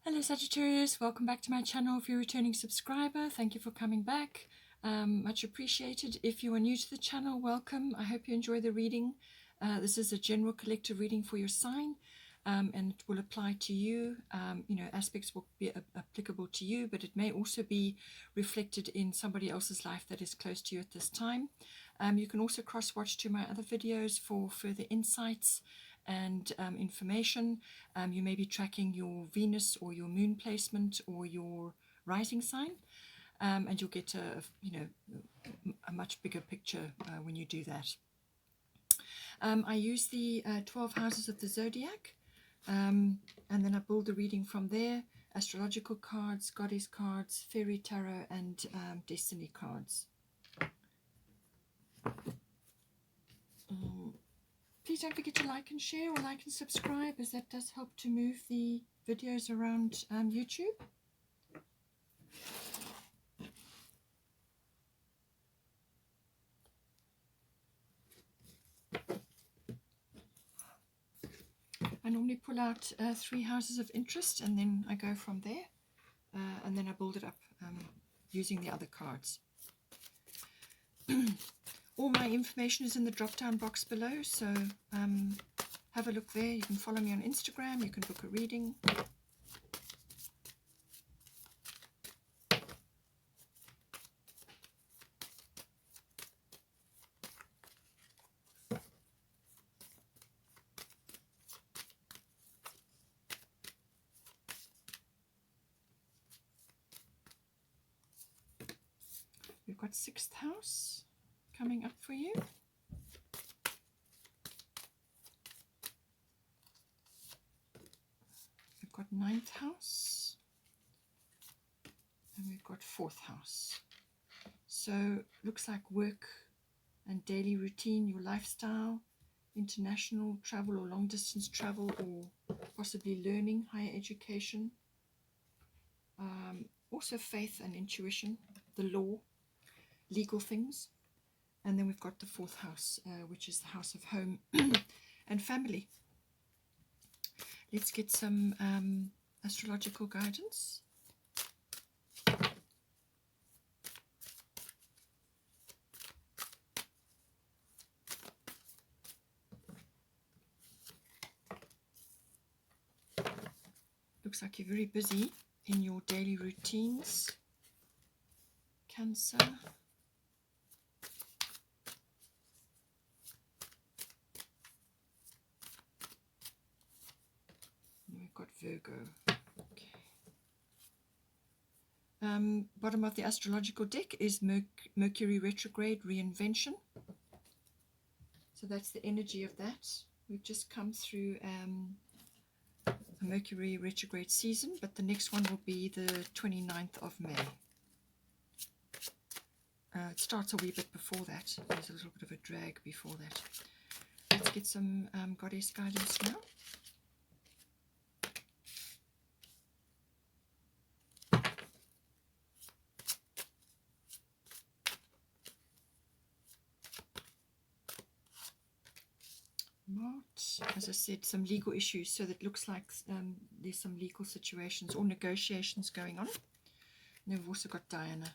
Hello Sagittarius, welcome back to my channel. If you're a returning subscriber, thank you for coming back. Much appreciated. If you are new to the channel, welcome. I hope you enjoy the reading. This is a general collective reading for your sign, and it will apply to you. Aspects will be applicable to you, but it may also be reflected in somebody else's life that is close to you at this time. You can also cross-watch to my other videos for further insights and information. You may be tracking your Venus or your moon placement or your rising sign, and you'll get a much bigger picture when you do that. I use the 12 houses of the zodiac, and then I build the reading from there: astrological cards, goddess cards, fairy tarot, and destiny cards. Please don't forget to like and share, or like and subscribe, as that does help to move the videos around YouTube. I normally pull out 3 houses of interest, and then I go from there, and then I build it up using the other cards. All my information is in the drop-down box below, so have a look there. You can follow me on Instagram, you can book a reading. We've got 6th house coming up for you. We've got 9th house, and we've got 4th house. So looks like work and daily routine, your lifestyle, international travel or long distance travel, or possibly learning, higher education. Also faith and intuition, the law, legal things. And then we've got the 4th house, which is the house of home and family. Let's get some astrological guidance. Looks like you're very busy in your daily routines, Cancer. We've got Virgo. Okay. Bottom of the astrological deck is Mercury Retrograde, Reinvention. So that's the energy of that. We've just come through a Mercury Retrograde season, but the next one will be the 29th of May. It starts a wee bit before that. There's a little bit of a drag before that. Let's get some goddess guidance now. As I said, some legal issues, so that looks like there's some legal situations or negotiations going on. And then we've also got Diana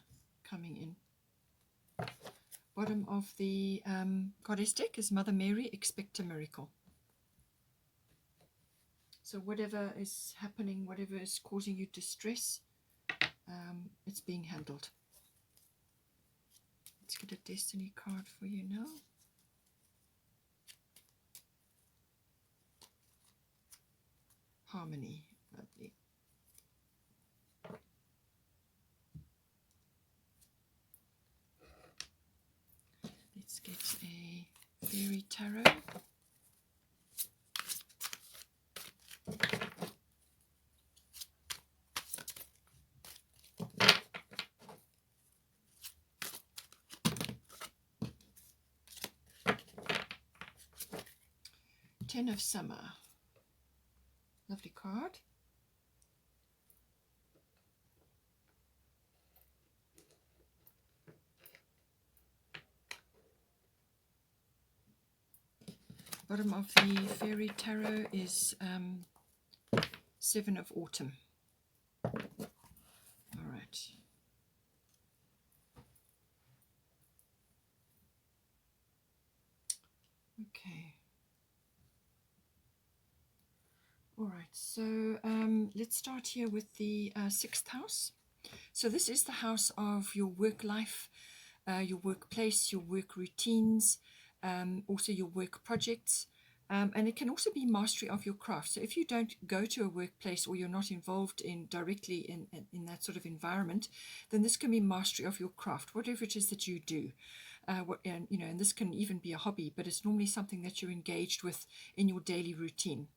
coming in. Bottom of the goddess deck is Mother Mary, expect a miracle. So whatever is happening, whatever is causing you distress, it's being handled. Let's get a destiny card for you now. Harmony, lovely. Let's get a fairy tarot. Ten of Summer. Lovely card. Bottom of the fairy tarot is 7 of Autumn. All right. Okay. All right. So let's start here with the sixth house. So this is the house of your work life, your workplace, your work routines, also your work projects. And it can also be mastery of your craft. So if you don't go to a workplace or you're not involved in directly in that sort of environment, then this can be mastery of your craft, whatever it is that you do. And this can even be a hobby, but it's normally something that you're engaged with in your daily routine.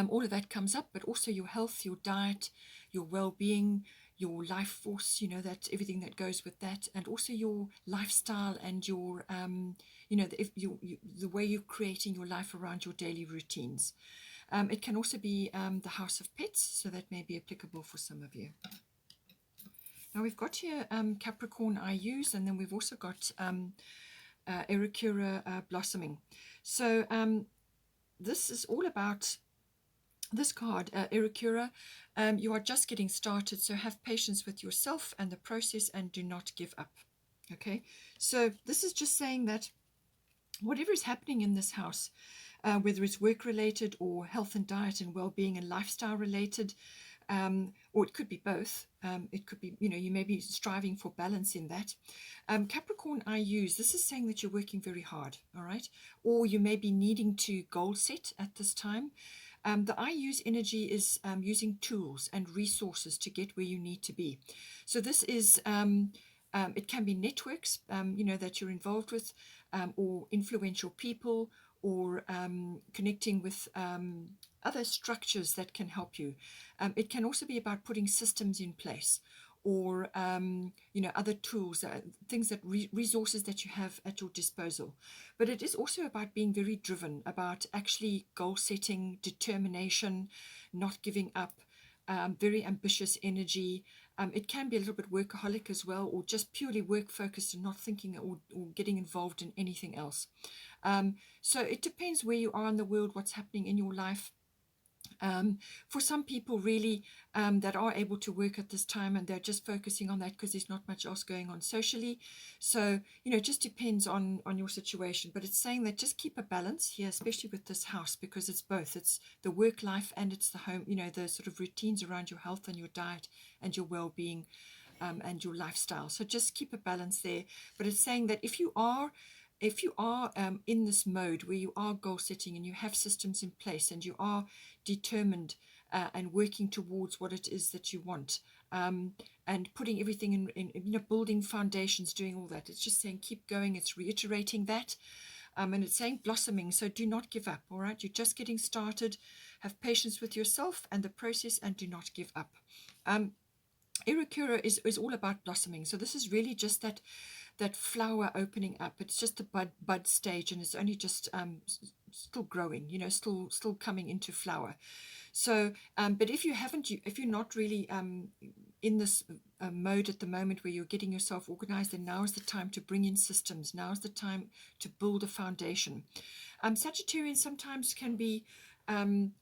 All of that comes up, but also your health, your diet, your well-being, your life force, that everything that goes with that, and also your lifestyle and your, the way you're creating your life around your daily routines. It can also be the house of pets, so that may be applicable for some of you. Now we've got here Capricorn IUs, and then we've also got Ericura blossoming. So this is all about this card, Ericura. You are just getting started, so have patience with yourself and the process and do not give up. Okay, so this is just saying that whatever is happening in this house, whether it's work related or health and diet and well-being and lifestyle related, or it could be both. It could be, you may be striving for balance in that. Capricorn IUs, this is saying that you're working very hard, all right? Or you may be needing to goal set at this time. The IU's energy is using tools and resources to get where you need to be. So this is, it can be networks, that you're involved with, or influential people, or connecting with other structures that can help you. It can also be about putting systems in place, or other tools, things that resources that you have at your disposal. But it is also about being very driven, about actually goal setting, determination, not giving up, very ambitious energy. It can be a little bit workaholic as well, or just purely work focused and not thinking or getting involved in anything else. So it depends where you are in the world, what's happening in your life. For some people really that are able to work at this time, and they're just focusing on that because there's not much else going on socially. So it just depends on your situation, but it's saying that just keep a balance here, especially with this house, because it's both. It's the work life and it's the home, the sort of routines around your health and your diet and your well-being, and your lifestyle. So just keep a balance there. But it's saying that if you are in this mode where you are goal setting and you have systems in place and you are determined and working towards what it is that you want, and putting everything in building foundations, doing all that, it's just saying keep going. It's reiterating that, and it's saying blossoming, so do not give up. All right, you're just getting started. Have patience with yourself and the process and do not give up. Ericura is all about blossoming, so this is really just that flower opening up. It's just the bud stage, and it's only just still growing, still coming into flower. So but if you're not really in this mode at the moment where you're getting yourself organized, then now is the time to bring in systems. Now is the time to build a foundation. Sagittarians sometimes can be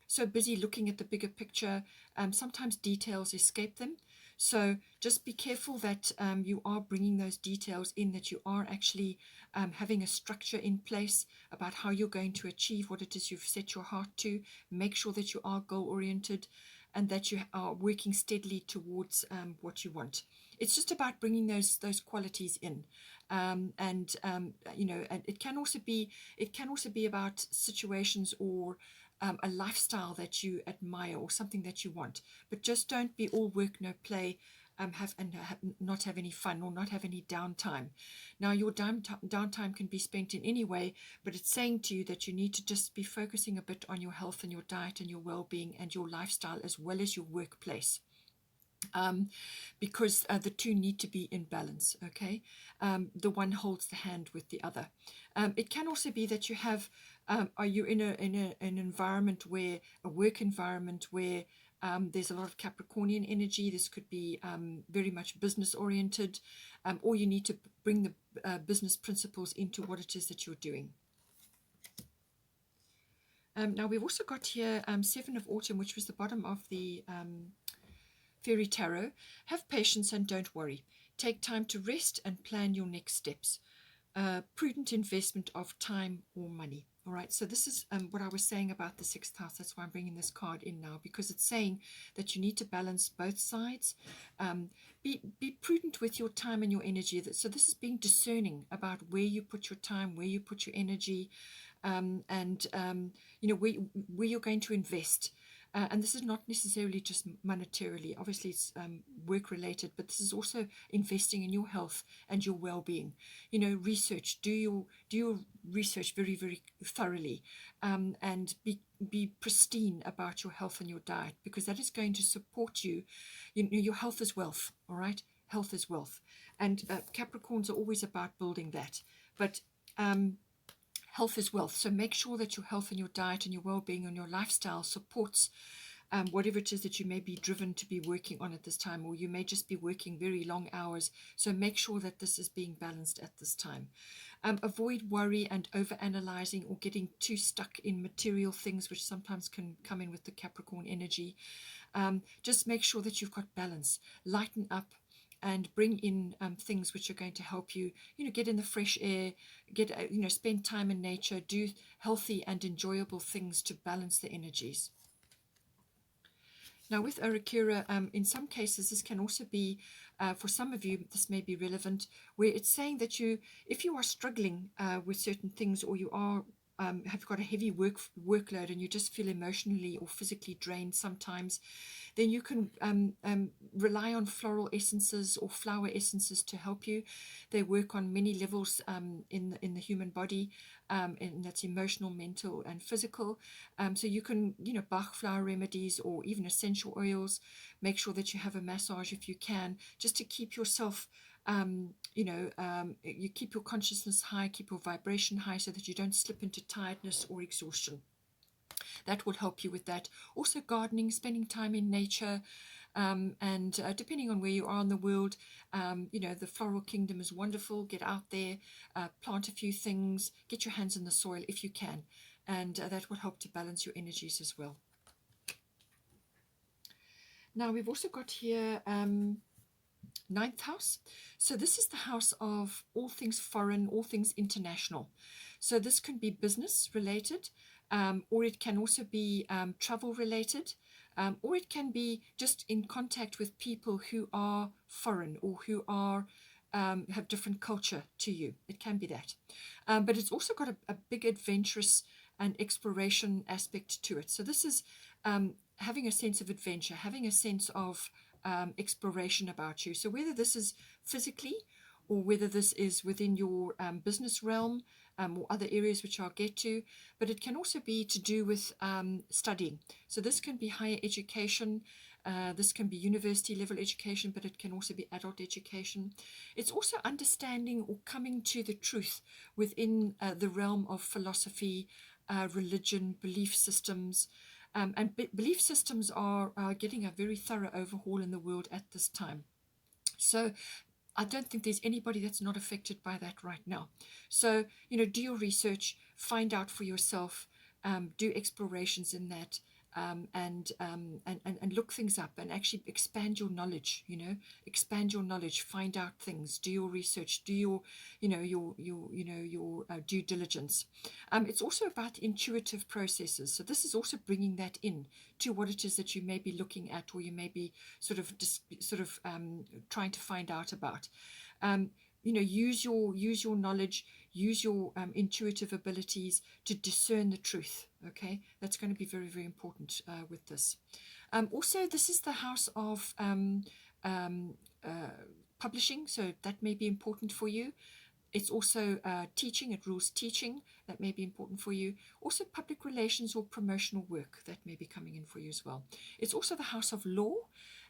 so busy looking at the bigger picture, sometimes details escape them. So just be careful that you are bringing those details in, that you are actually having a structure in place about how you're going to achieve what it is you've set your heart to. Make sure that you are goal-oriented and that you are working steadily towards what you want. It's just about bringing those qualities in. And it can also be about situations or a lifestyle that you admire or something that you want, but just don't be all work no play, not have any fun or not have any downtime. Now your downtime can be spent in any way, but it's saying to you that you need to just be focusing a bit on your health and your diet and your well-being and your lifestyle as well as your workplace. Because the two need to be in balance. Okay, the one holds the hand with the other. It can also be that you have are you in an environment where a work environment where there's a lot of Capricornian energy. This could be very much business oriented, or you need to bring the business principles into what it is that you're doing. Now we've also got here 7 of Autumn, which was the bottom of the Fairy Tarot, have patience and don't worry. Take time to rest and plan your next steps. Prudent investment of time or money. All right, so this is what I was saying about the sixth house. That's why I'm bringing this card in now, because it's saying that you need to balance both sides. Be prudent with your time and your energy. So this is being discerning about where you put your time, where you put your energy, and where you're going to invest. And this is not necessarily just monetarily. Obviously, it's work related, but this is also investing in your health and your well-being. Research. Do your research very, very thoroughly, and be pristine about your health and your diet, because that is going to support you. Your health is wealth. All right, health is wealth, and Capricorns are always about building that. But health is wealth. So make sure that your health and your diet and your well-being and your lifestyle supports whatever it is that you may be driven to be working on at this time, or you may just be working very long hours. So make sure that this is being balanced at this time. Avoid worry and over-analyzing or getting too stuck in material things, which sometimes can come in with the Capricorn energy. Just make sure that you've got balance. Lighten up and bring in things which are going to help you, get in the fresh air, spend time in nature, do healthy and enjoyable things to balance the energies. Now with Arakira, in some cases, this can also be, for some of you, this may be relevant, where it's saying that if you are struggling with certain things, or you are have got a heavy workload and you just feel emotionally or physically drained sometimes, then you can rely on floral essences or flower essences to help you. They work on many levels in the human body, and that's emotional, mental, and physical. So you can, Bach flower remedies or even essential oils. Make sure that you have a massage if you can, just to keep yourself you keep your consciousness high, keep your vibration high, so that you don't slip into tiredness or exhaustion. That will help you with that. Also gardening, spending time in nature, and depending on where you are in the world, the floral kingdom is wonderful. Get out there, plant a few things, get your hands in the soil if you can, and that will help to balance your energies as well. Now we've also got here ninth house. So this is the house of all things foreign, all things international. So this can be business related, or it can also be travel related, or it can be just in contact with people who are foreign or who are have different culture to you. It can be that, but it's also got a big adventurous and exploration aspect to it. So this is having a sense of adventure, having a sense of exploration about you. So whether this is physically, or whether this is within your business realm, or other areas which I'll get to, but it can also be to do with studying. So this can be higher education, this can be university level education, but it can also be adult education. It's also understanding or coming to the truth within the realm of philosophy, religion, belief systems. And belief systems are getting a very thorough overhaul in the world at this time. So I don't think there's anybody that's not affected by that right now. So, do your research, find out for yourself, do explorations in that, and look things up and actually expand your knowledge, expand your knowledge, find out things, do your research, do your due diligence. It's also about intuitive processes. So this is also bringing that in to what it is that you may be looking at, or you may be sort of trying to find out about. Use your knowledge, use your intuitive abilities to discern the truth. Okay, that's going to be very, very important with this. Also, this is the house of publishing, so that may be important for you. It's also teaching, it rules teaching, that may be important for you. Also public relations or promotional work, that may be coming in for you as well. It's also the house of law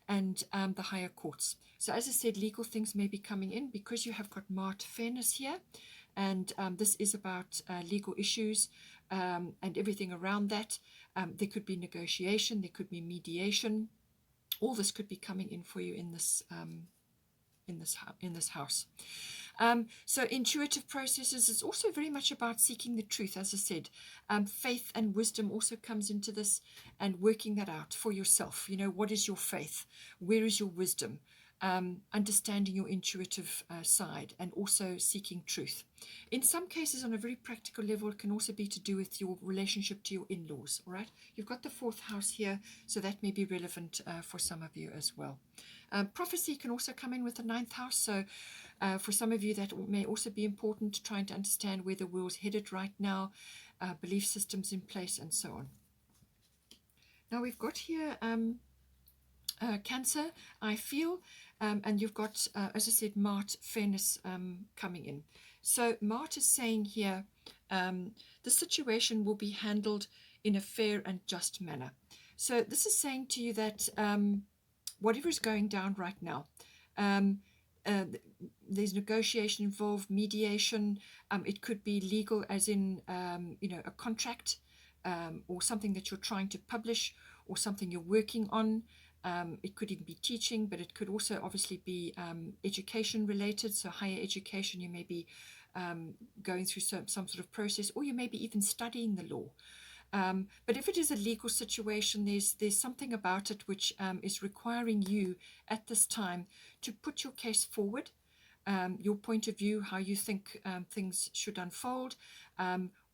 and the higher courts. So as I said, legal things may be coming in because you have got marked fairness here. And this is about legal issues and everything around that. There could be negotiation, there could be mediation. All this could be coming in for you in this house. So intuitive processes is also very much about seeking the truth, as I said. Faith and wisdom also comes into this, and working that out for yourself. You know, what is your faith? Where is your wisdom? Understanding your intuitive side, and also seeking truth. In some cases, on a very practical level, it can also be to do with your relationship to your in-laws. All right, you've got the fourth house here, so that may be relevant for some of you as well. Prophecy can also come in with the ninth house, so for some of you that may also be important, trying to understand where the world's headed right now, belief systems in place, and so on. Now we've got here Cancer, I feel, and you've got, as I said, Mart, fairness coming in. So Mart is saying here, the situation will be handled in a fair and just manner. So this is saying to you that whatever is going down right now, there's negotiation involved, mediation. It could be legal, as in a contract, or something that you're trying to publish, or something you're working on. It could even be teaching, but it could also obviously be education related. So higher education, you may be going through some sort of process, or you may be even studying the law. But if it is a legal situation, there's something about it which is requiring you at this time to put your case forward, your point of view, how you think things should unfold,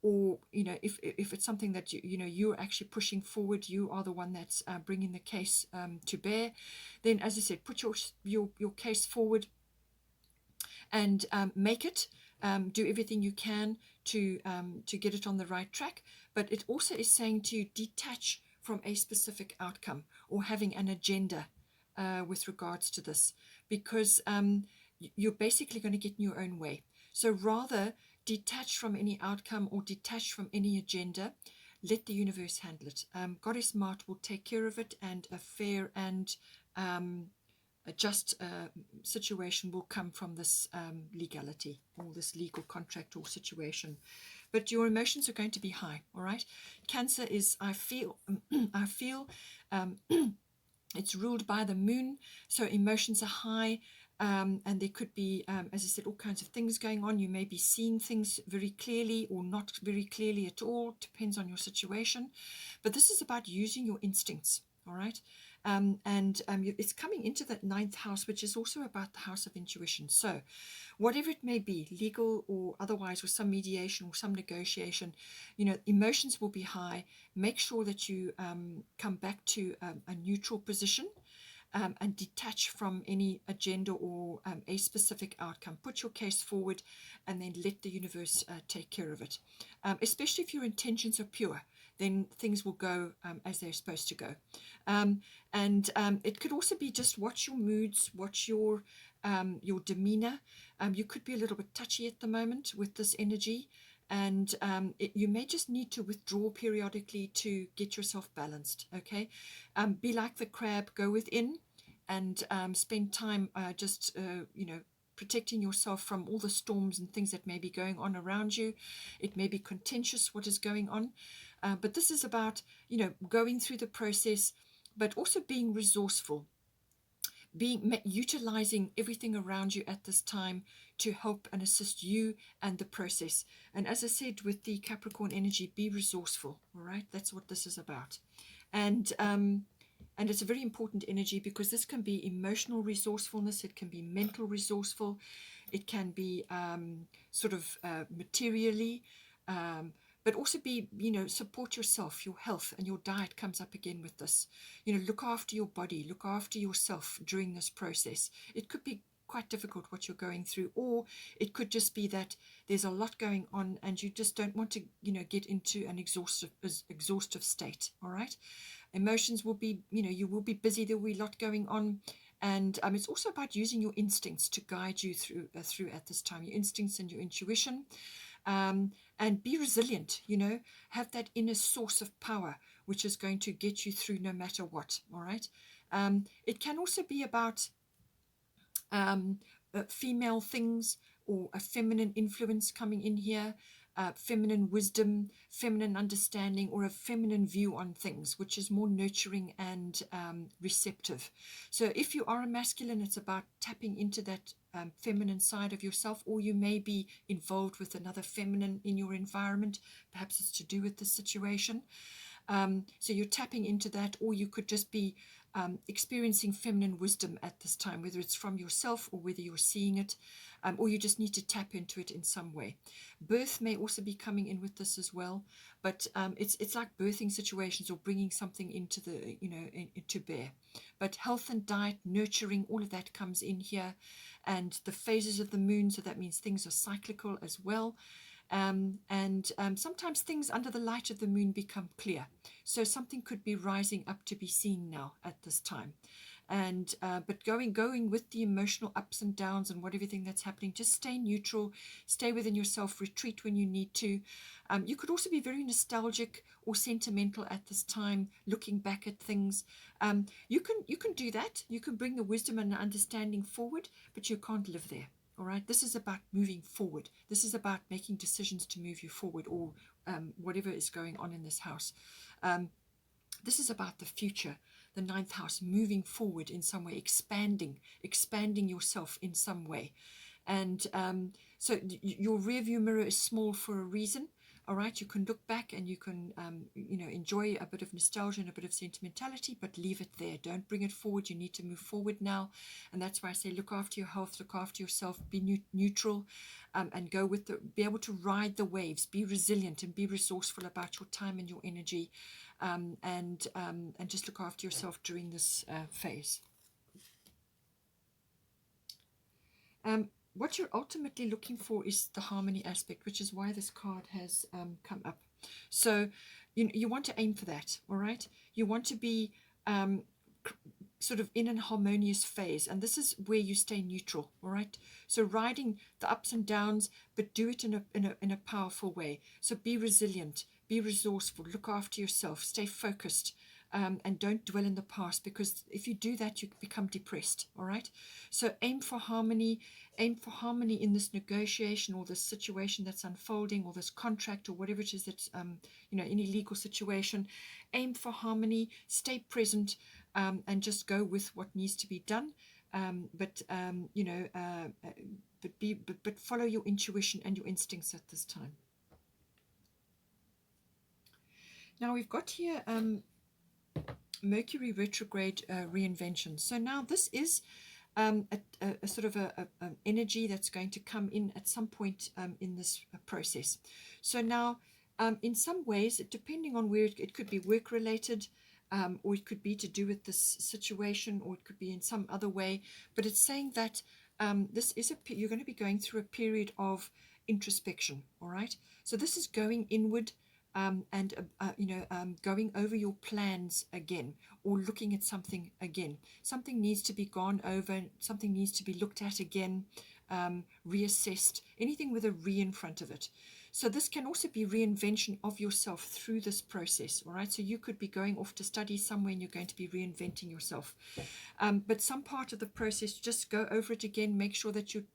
or if it's something that you're actually pushing forward, you are the one that's bringing the case to bear. Then, as I said, put your case forward and make it. Do everything you can to get it on the right track. But it also is saying to detach from a specific outcome or having an agenda with regards to this, because you're basically going to get in your own way. So rather detach from any outcome or detach from any agenda. Let the universe handle it. Goddess Mart will take care of it, and a fair and a just situation will come from this legality, or this legal contract or situation. But your emotions are going to be high. All right. Cancer is, I feel it's ruled by the moon, so emotions are high. And there could be, as I said, all kinds of things going on. You may be seeing things very clearly or not very clearly at all. Depends on your situation. But this is about using your instincts. All right. It's coming into that ninth house, which is also about the house of intuition. So whatever it may be, legal or otherwise, with some mediation or some negotiation, emotions will be high. Make sure that you come back to a neutral position. And detach from any agenda or a specific outcome. Put your case forward, and then let the universe take care of it. Especially if your intentions are pure, then things will go as they're supposed to go. It could also be just watch your moods, watch your demeanor. You could be a little bit touchy at the moment with this energy. And you may just need to withdraw periodically to get yourself balanced. Okay, be like the crab, go within, and spend time just protecting yourself from all the storms and things that may be going on around you. It may be contentious what is going on, but this is about going through the process, but also being resourceful, utilizing everything around you at this time to help and assist you and the process. And as I said, with the Capricorn energy, be resourceful. All right, that's what this is about. And it's a very important energy, because this can be emotional resourcefulness, it can be mental resourceful, it can be materially, but also be, support yourself. Your health and your diet comes up again with this. Look after your body, look after yourself during this process. It could be quite difficult what you're going through, or it could just be that there's a lot going on and you just don't want to get into an exhaustive state. All right, emotions will be, you will be busy, there will be a lot going on. And it's also about using your instincts to guide you through at this time, your instincts and your intuition. And be resilient, have that inner source of power, which is going to get you through no matter what. All right. It can also be about female things, or a feminine influence coming in here. feminine wisdom, feminine understanding, or a feminine view on things, which is more nurturing and receptive. So if you are a masculine, it's about tapping into that feminine side of yourself, or you may be involved with another feminine in your environment. Perhaps it's to do with the situation. So you're tapping into that, or you could just be experiencing feminine wisdom at this time, whether it's from yourself or whether you're seeing it, or you just need to tap into it in some way. Birth may also be coming in with this as well, but it's like birthing situations or bringing something into the, to bear. But health and diet, nurturing, all of that comes in here, and the phases of the moon, so that means things are cyclical as well. Sometimes things under the light of the moon become clear. So something could be rising up to be seen now at this time. But going with the emotional ups and downs and everything that's happening, just stay neutral, stay within yourself, retreat when you need to. You could also be very nostalgic or sentimental at this time, looking back at things. You can do that. You can bring the wisdom and the understanding forward, but you can't live there. All right, this is about moving forward. This is about making decisions to move you forward, or whatever is going on in this house. This is about the future, the ninth house, moving forward in some way, expanding yourself in some way. And so your rear view mirror is small for a reason. All right, you can look back and you can, enjoy a bit of nostalgia and a bit of sentimentality, but leave it there. Don't bring it forward. You need to move forward now. And that's why I say look after your health, look after yourself, be neutral, and go with be able to ride the waves, be resilient and be resourceful about your time and your energy, and just look after yourself during this phase. What you're ultimately looking for is the harmony aspect, which is why this card has come up. So you want to aim for that, all right? You want to be sort of in an harmonious phase, and this is where you stay neutral, all right? So riding the ups and downs, but do it in a powerful way. So be resilient, be resourceful, look after yourself, stay focused. And don't dwell in the past, because if you do that, you become depressed, all right? So aim for harmony in this negotiation or this situation that's unfolding, or this contract or whatever it is that's, any legal situation. Aim for harmony, stay present, and just go with what needs to be done. But follow your intuition and your instincts at this time. Now we've got here Mercury retrograde reinvention. So now this is a sort of an energy that's going to come in at some point in this process. So now in some ways, depending on where it could be work related, or it could be to do with this situation, or it could be in some other way, but it's saying that this is you're going to be going through a period of introspection, all right? So this is going inward, and going over your plans again, or looking at something again. Something needs to be gone over, something needs to be looked at again, reassessed, anything with a re in front of it. So this can also be reinvention of yourself through this process, all right? So you could be going off to study somewhere and you're going to be reinventing yourself. But some part of the process, just go over it again, make sure that you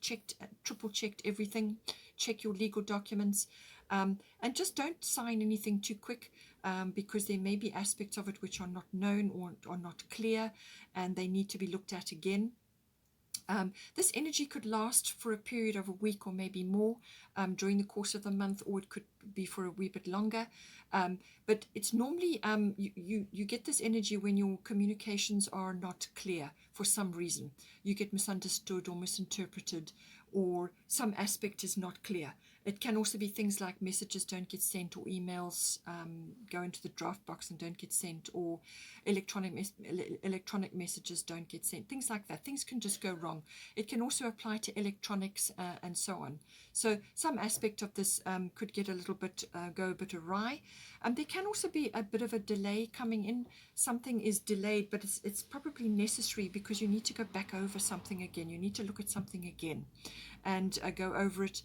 triple checked everything, check your legal documents, and just don't sign anything too quick, because there may be aspects of it which are not known or are not clear, and they need to be looked at again. This energy could last for a period of a week or maybe more during the course of the month, or it could be for a wee bit longer. But it's normally, you get this energy when your communications are not clear for some reason. You get misunderstood or misinterpreted, or some aspect is not clear. It can also be things like messages don't get sent, or emails go into the draft box and don't get sent, or electronic messages don't get sent, things like that. Things can just go wrong. It can also apply to electronics and so on. So some aspect of this could get a little bit, go a bit awry. There can also be a bit of a delay coming in. Something is delayed, but it's probably necessary, because you need to go back over something again. You need to look at something again and go over it.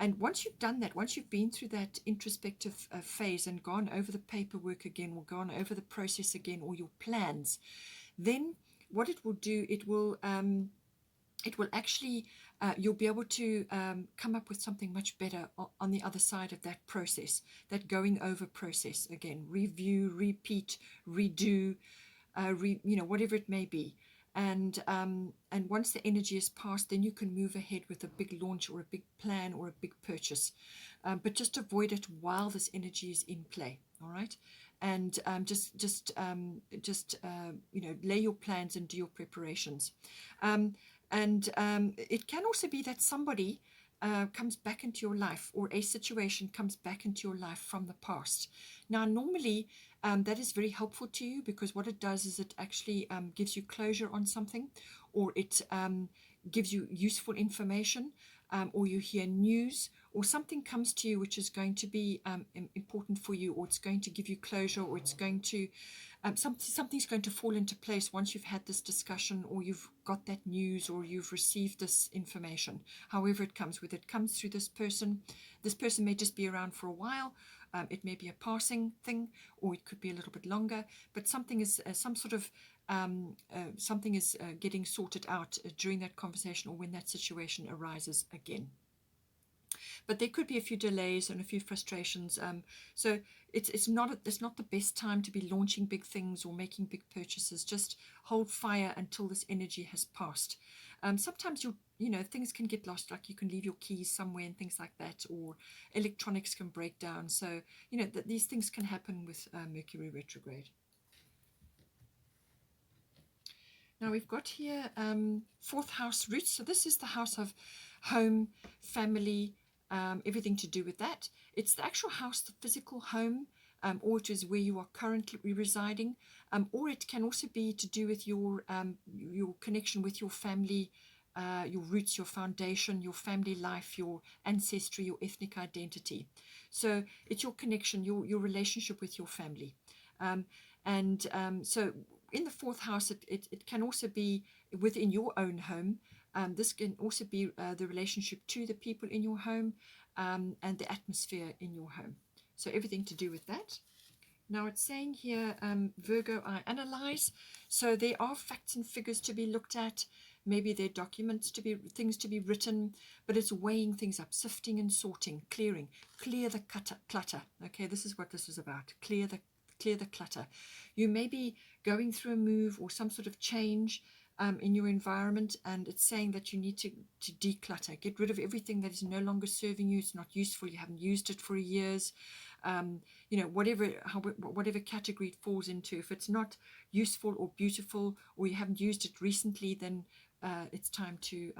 And once you've done that, once you've been through that introspective phase and gone over the paperwork again, or gone over the process again, or your plans, then what it will do, it will actually you'll be able to come up with something much better on the other side of that process, that going over process again. Review, repeat, redo, whatever it may be. And once the energy is passed, then you can move ahead with a big launch or a big plan or a big purchase. But just avoid it while this energy is in play. All right. And lay your plans and do your preparations. It can also be that somebody comes back into your life, or a situation comes back into your life from the past. Now, normally that is very helpful to you, because what it does is it actually gives you closure on something, or it gives you useful information, or you hear news, or something comes to you which is going to be important for you, or it's going to give you closure, or it's going to something's going to fall into place once you've had this discussion, or you've got that news, or you've received this information. However it comes, whether it comes through this person may just be around for a while. It may be a passing thing, or it could be a little bit longer, but something is getting sorted out during that conversation, or when that situation arises again. But there could be a few delays and a few frustrations. So it's not the best time to be launching big things or making big purchases. Just hold fire until this energy has passed. Sometimes things can get lost, like you can leave your keys somewhere and things like that, or electronics can break down. So these things can happen with Mercury retrograde. Now we've got here fourth house roots. So this is the house of home, family, everything to do with that. It's the actual house, the physical home, or it is where you are currently residing, or it can also be to do with your connection with your family, your roots, your foundation, your family life, your ancestry, your ethnic identity. So it's your connection, your relationship with your family. So in the fourth house, it can also be within your own home. This can also be the relationship to the people in your home, and the atmosphere in your home. So everything to do with that. Now it's saying here, Virgo, I analyze. So there are facts and figures to be looked at. Maybe there are things to be written, but it's weighing things up, sifting and sorting, clearing. Clear the clutter. Okay, this is what this is about. Clear the clutter. You may be going through a move or some sort of change in your environment, and it's saying that you need to declutter, get rid of everything that is no longer serving you. It's not useful. You haven't used it for years. Whatever category it falls into. If it's not useful or beautiful, or you haven't used it recently, then it's time to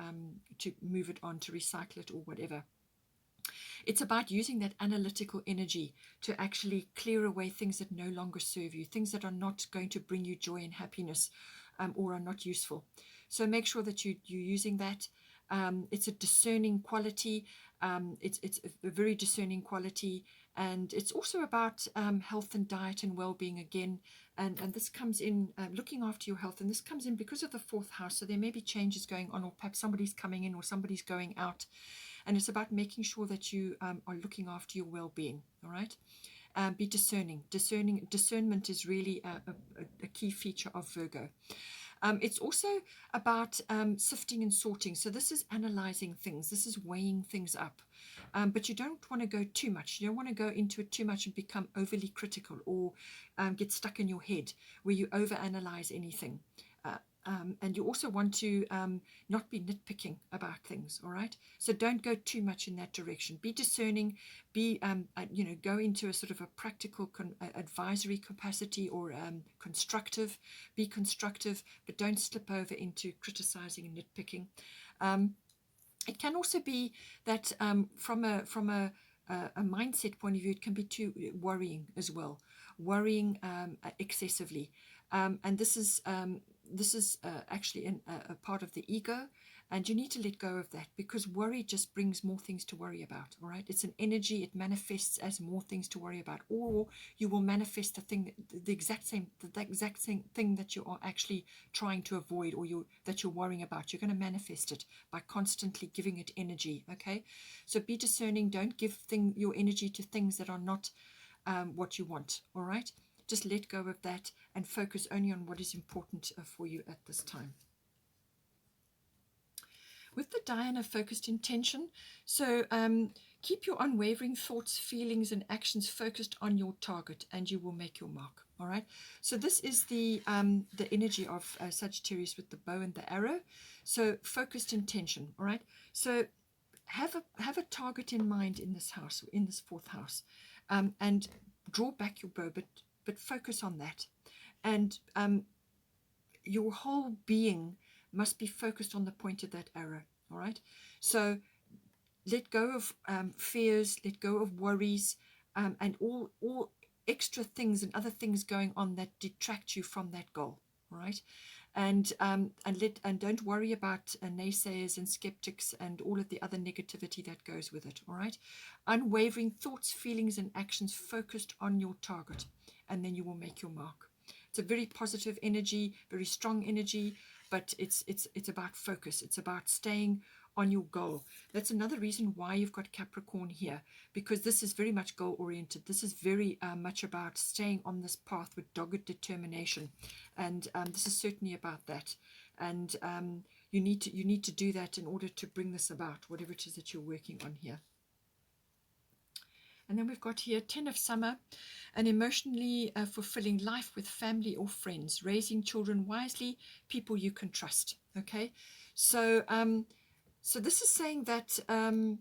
move it on, to recycle it or whatever. It's about using that analytical energy to actually clear away things that no longer serve you, things that are not going to bring you joy and happiness, or are not useful. So make sure that you're using that. It's a discerning quality. It's a very discerning quality, and it's also about health and diet and well-being again. And this comes in looking after your health, and this comes in because of the fourth house. So there may be changes going on, or perhaps somebody's coming in or somebody's going out. And it's about making sure that you are looking after your well-being. All right. Be discerning. Discernment is really a key feature of Virgo. It's also about sifting and sorting. So this is analyzing things. This is weighing things up. But you don't want to go too much. You don't want to go into it too much and become overly critical, or get stuck in your head where you overanalyze anything. And you also want to not be nitpicking about things, all right? So don't go too much in that direction. Be discerning, go into a sort of a practical advisory capacity, or constructive. Be constructive, but don't slip over into criticizing and nitpicking. It can also be that from a mindset point of view, it can be too worrying as well, worrying excessively. And this is actually a part of the ego, and you need to let go of that, because worry just brings more things to worry about. All right, it's an energy. It manifests as more things to worry about, or you will manifest the exact same thing that you are actually trying to avoid, or that you're worrying about. You're going to manifest it by constantly giving it energy. Okay, so be discerning. Don't give your energy to things that are not what you want. All right. Just let go of that and focus only on what is important for you at this time. with the Diana focused intention. So keep your unwavering thoughts, feelings, and actions focused on your target, and you will make your mark. All right. So this is the energy of Sagittarius with the bow and the arrow. So focused intention. All right. So have a target in mind in this house, in this fourth house, and draw back your bow, but focus on that, and your whole being must be focused on the point of that arrow. All right. So let go of fears, let go of worries, and all extra things and other things going on that detract you from that goal. All right. And don't worry about naysayers and skeptics and all of the other negativity that goes with it. All right. Unwavering thoughts, feelings, and actions focused on your target, and then you will make your mark. It's a very positive energy, very strong energy, but it's about focus. It's about staying on your goal. That's another reason why you've got Capricorn here, because this is very much goal oriented. This is very much about staying on this path with dogged determination, and this is certainly about that. And you need to do that in order to bring this about, whatever it is that you're working on here. And then we've got here 10 of Summer, an emotionally fulfilling life with family or friends, raising children wisely, people you can trust. Okay, so so this is saying that 10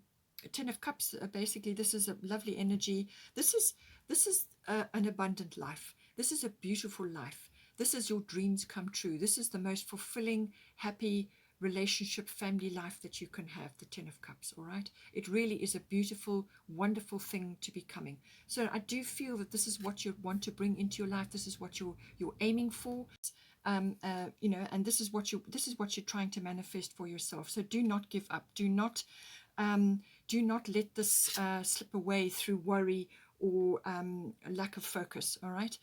of Cups, basically this is a lovely energy. This is an abundant life. This is a beautiful life. This is your dreams come true. This is the most fulfilling, happy relationship, family life that you can have, the 10 of Cups. All right, it really is a beautiful, wonderful thing to be coming. So I do feel that this is what you want to bring into your life. This is what you're aiming for. You know, and this is what you're trying to manifest for yourself. So do not give up. Do not let this slip away through worry or lack of focus. All right.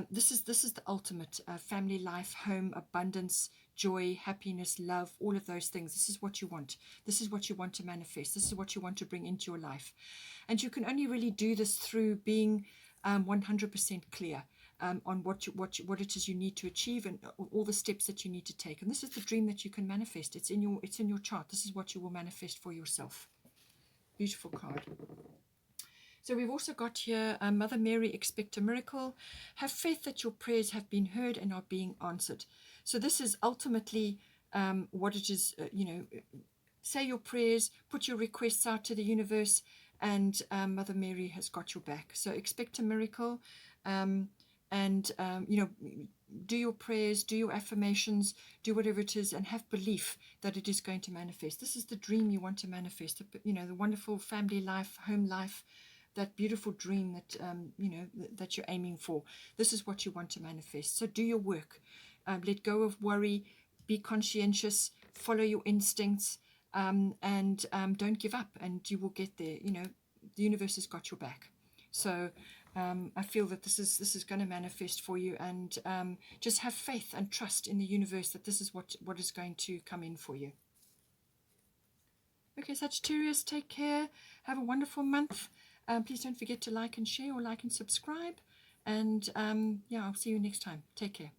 This is the ultimate family life, home, abundance, joy, happiness, love, all of those things. This is what you want. This is what you want to manifest. This is what you want to bring into your life. And you can only really do this through being 100% clear on what it is you need to achieve, and all the steps that you need to take. And this is the dream that you can manifest. It's in your chart. This is what you will manifest for yourself. Beautiful card. So we've also got here, Mother Mary, expect a miracle. Have faith that your prayers have been heard and are being answered. So this is ultimately what it is, you know, say your prayers, put your requests out to the universe, and Mother Mary has got your back. So expect a miracle, and, you know, do your prayers, do your affirmations, do whatever it is, and have belief that it is going to manifest. This is the dream you want to manifest, you know, the wonderful family life, home life, that beautiful dream that you know, that you're aiming for. This is what you want to manifest. So do your work. Let go of worry. Be conscientious. Follow your instincts, and don't give up. And you will get there. You know, the universe has got your back. So I feel that this is going to manifest for you. And just have faith and trust in the universe that this is what is going to come in for you. Okay, Sagittarius, take care. Have a wonderful month. Please don't forget to like and share, or like and subscribe. And yeah, I'll see you next time. Take care.